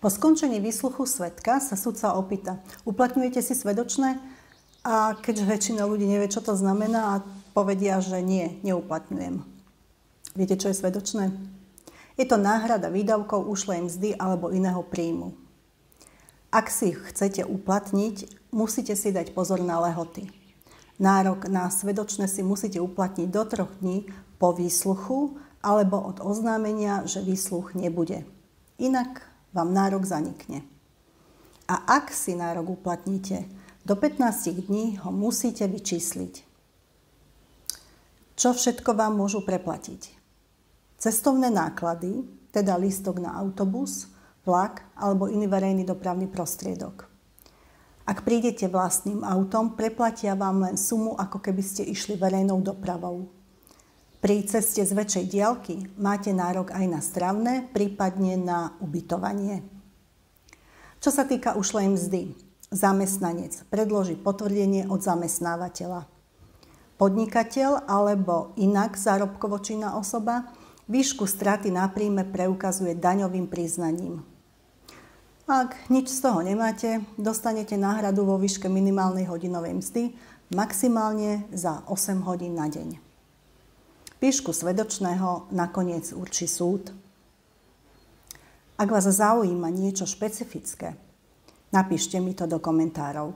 Po skončení výsluchu svedka sa sudca opýta, uplatňujete si svedočné? A keďže väčšina ľudí nevie, čo to znamená, a povedia, že nie, neuplatňujem. Viete, čo je svedočné? Je to náhrada výdavkov ušlej mzdy alebo iného príjmu. Ak si ich chcete uplatniť, musíte si dať pozor na lehoty. Nárok na svedočné si musíte uplatniť do 3 dní po výsluchu alebo od oznámenia, že výsluch nebude. Inak vám nárok zanikne. A ak si nárok uplatníte, do 15 dní ho musíte vyčísliť. Čo všetko vám môžu preplatiť? Cestovné náklady, teda lístok na autobus, vlak alebo iný verejný dopravný prostriedok. Ak prídete vlastným autom, preplatia vám len sumu, ako keby ste išli verejnou dopravou. Pri ceste z väčšej diaľky máte nárok aj na stravné, prípadne na ubytovanie. Čo sa týka ušlej mzdy, zamestnanec predloží potvrdenie od zamestnávateľa. Podnikateľ alebo inak zárobkovo činná osoba výšku straty na príjme preukazuje daňovým priznaním. Ak nič z toho nemáte, dostanete náhradu vo výške minimálnej hodinovej mzdy maximálne za 8 hodín na deň. Výšku svedočného nakoniec určí súd. Ak vás zaujíma niečo špecifické, napíšte mi to do komentárov.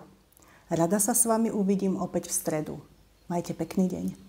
Rada sa s vami uvidím opäť v stredu. Majte pekný deň.